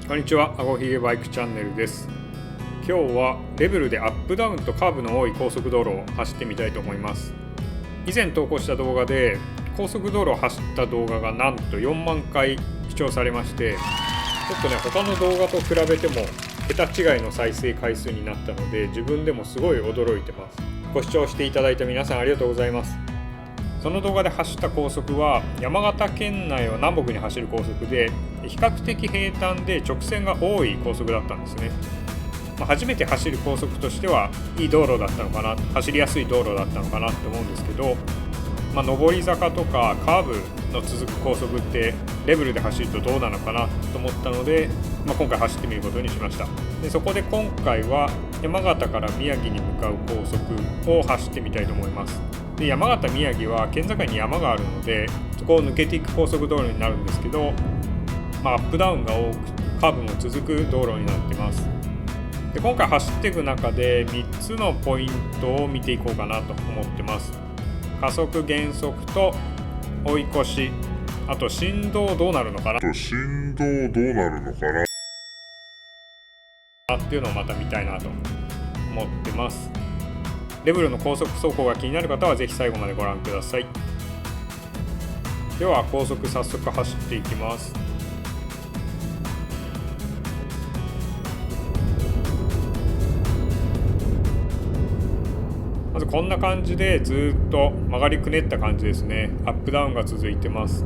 こんにちは、あごひげバイクチャンネルです。今日はレベルでアップダウンとカーブの多い高速道路を走ってみたいと思います。以前投稿した動画で高速道路を走った動画がなんと4万回視聴されまして、ちょっとね他の動画と比べても桁違いの再生回数になったので、自分でもすごい驚いてます。ご視聴していただいた皆さんありがとうございます。その動画で走った高速は山形県内を南北に走る高速で、比較的平坦で直線が多い高速だったんですね。初めて走る高速としてはいい道路だったのかな、走りやすい道路だったのかなと思うんですけど、上り坂とかカーブの続く高速ってレベルで走るとどうなのかなと思ったので、今回走ってみることにしました。でそこで今回は山形から宮城に向かう高速を走ってみたいと思います。で山形宮城は県境に山があるので、そこを抜けていく高速道路になるんですけど、アップダウンが多くカーブも続く道路になっています。で今回走っていく中で3つのポイントを見ていこうかなと思ってます。加速減速と追い越し、あと振動どうなるのかなっていうのをまた見たいなと思ってます。レベルの高速走行が気になる方はぜひ最後までご覧ください。では高速早速走っていきます。まずこんな感じでずっと曲がりくねった感じですね。アップダウンが続いてます。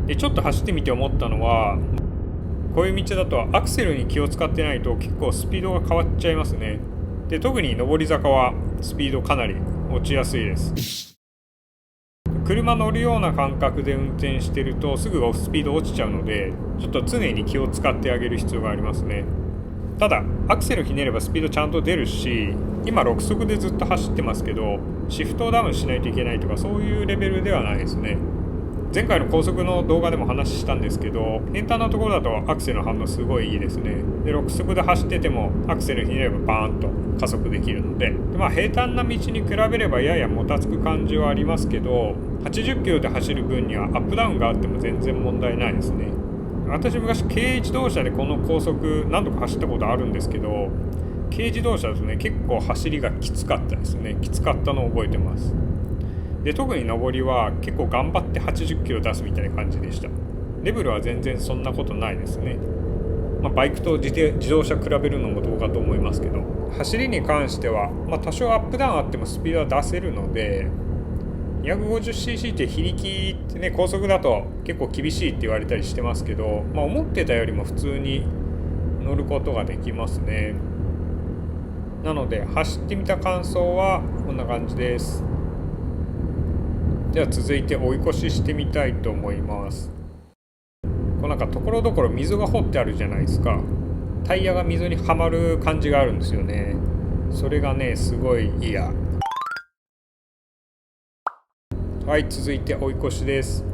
でちょっと走ってみて思ったのは、こういう道だとアクセルに気を使ってないと結構スピードが変わっちゃいますね。で特に上り坂はスピードかなり落ちやすいです。車乗るような感覚で運転してるとすぐスピード落ちちゃうので、ちょっと常に気を使ってあげる必要がありますね。ただアクセルひねればスピードちゃんと出るし、今6速でずっと走ってますけど、シフトをダウンしないといけないとかそういうレベルではないですね。前回の高速の動画でも話したんですけど、平坦なところだとアクセルの反応すごいいいですね。で6速で走っててもアクセルひねればバーンと加速できるので、平坦な道に比べればややもたつく感じはありますけど、80キロで走る分にはアップダウンがあっても全然問題ないですね。私昔軽自動車でこの高速何度か走ったことあるんですけど、軽自動車だとね結構走りがきつかったですね。きつかったのを覚えてます。で特に上りは結構頑張って80キロ出すみたいな感じでした。レベルは全然そんなことないですね。バイクと自動車比べるのもどうかと思いますけど、走りに関しては、多少アップダウンあってもスピードは出せるので、250cc って非力ってね、高速だと結構厳しいって言われたりしてますけど、思ってたよりも普通に乗ることができますね。なので走ってみた感想はこんな感じです。では続いて追い越ししてみたいと思います。ところどころ溝が掘ってあるじゃないですか。タイヤが溝にはまる感じがあるんですよね。それがねすごい嫌。はい、続いて追い越しです。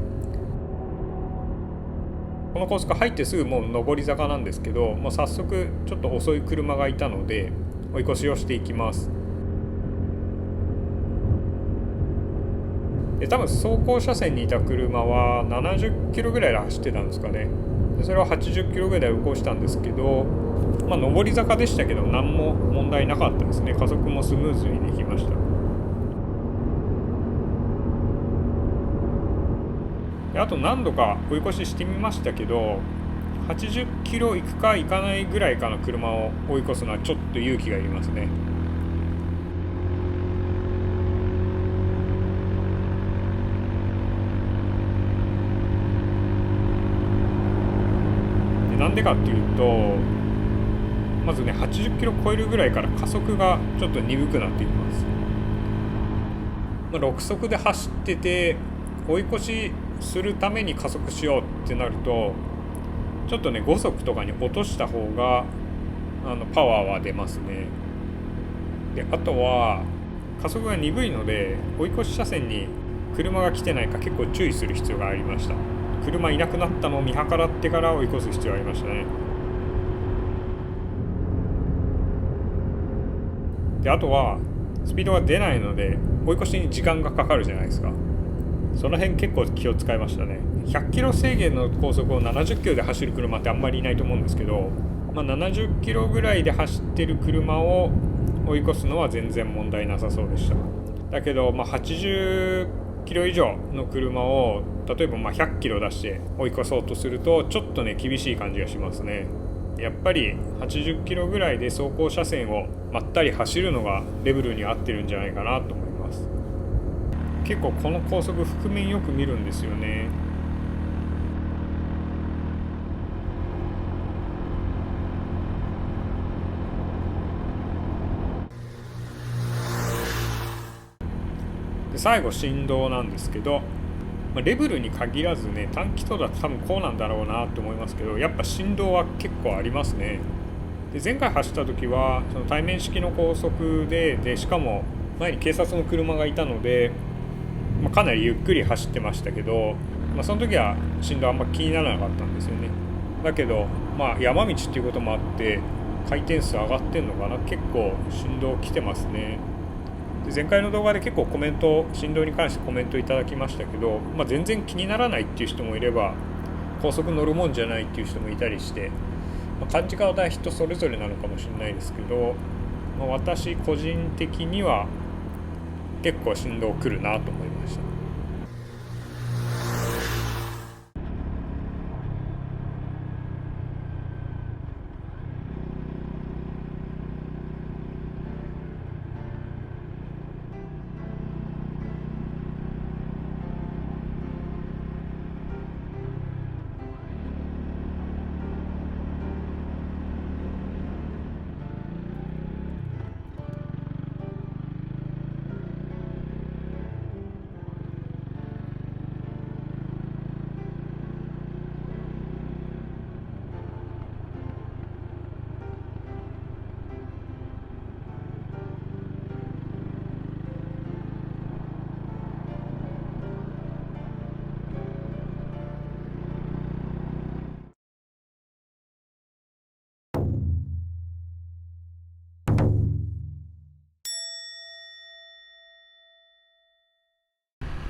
この高速入ってすぐもう上り坂なんですけど、早速ちょっと遅い車がいたので追い越しをしていきます。で多分走行車線にいた車は70キロぐらいで走ってたんですかね。でそれを80キロぐらいで動かしたんですけど、上り坂でしたけど何も問題なかったですね。加速もスムーズにできました。であと何度か追い越ししてみましたけど、80キロ行くか行かないぐらいかの車を追い越すのはちょっと勇気がいりますね。なんでかっていうと、まずね80キロ超えるぐらいから加速がちょっと鈍くなっていきます。6速で走ってて追い越しするために加速しようってなると、ちょっとね5速とかに落とした方がパワーは出ますね。であとは加速が鈍いので追い越し車線に車が来てないか結構注意する必要がありました。車いなくなったのを見計らってから追い越す必要がありましたね。であとはスピードが出ないので追い越しに時間がかかるじゃないですか。その辺結構気を使いましたね。100キロ制限の高速を70キロで走る車ってあんまりいないと思うんですけど、70キロぐらいで走ってる車を追い越すのは全然問題なさそうでした。だけど、80キロ以上の車を例えば100キロ出して追い越そうとするとちょっとね厳しい感じがしますね。やっぱり80キロぐらいで走行車線をまったり走るのがレベルに合ってるんじゃないかなと思います。結構この高速覆面よく見るんですよね。で最後振動なんですけど、レベルに限らずね、短気筒だと多分こうなんだろうなと思いますけど、やっぱ振動は結構ありますね。で前回走った時はその対面式の高速でしかも前に警察の車がいたので、かなりゆっくり走ってましたけど、その時は振動あんま気にならなかったんですよね。だけど、山道っていうこともあって回転数上がってんのかな、結構振動来てますね。で前回の動画で結構振動に関してコメントいただきましたけど、全然気にならないっていう人もいれば高速乗るもんじゃないっていう人もいたりして、感じ方は人それぞれなのかもしれないですけど、私個人的には結構振動来るなと思いました。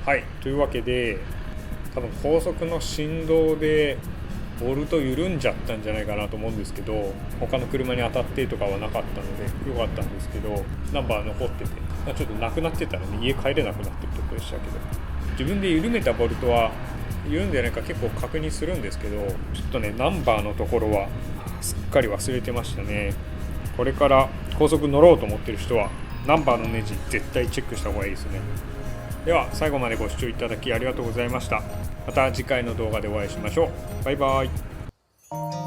はい、というわけで多分高速の振動でボルト緩んじゃったんじゃないかなと思うんですけど、他の車に当たってとかはなかったので良かったんですけど、ナンバー残ってて、ちょっとなくなってたらね家帰れなくなってるところでしたけど、自分で緩めたボルトは緩んでないか結構確認するんですけど、ちょっとねナンバーのところはすっかり忘れてましたね。これから高速乗ろうと思ってる人はナンバーのネジ絶対チェックした方がいいですね。では最後までご視聴いただきありがとうございました。また次回の動画でお会いしましょう。バイバイ。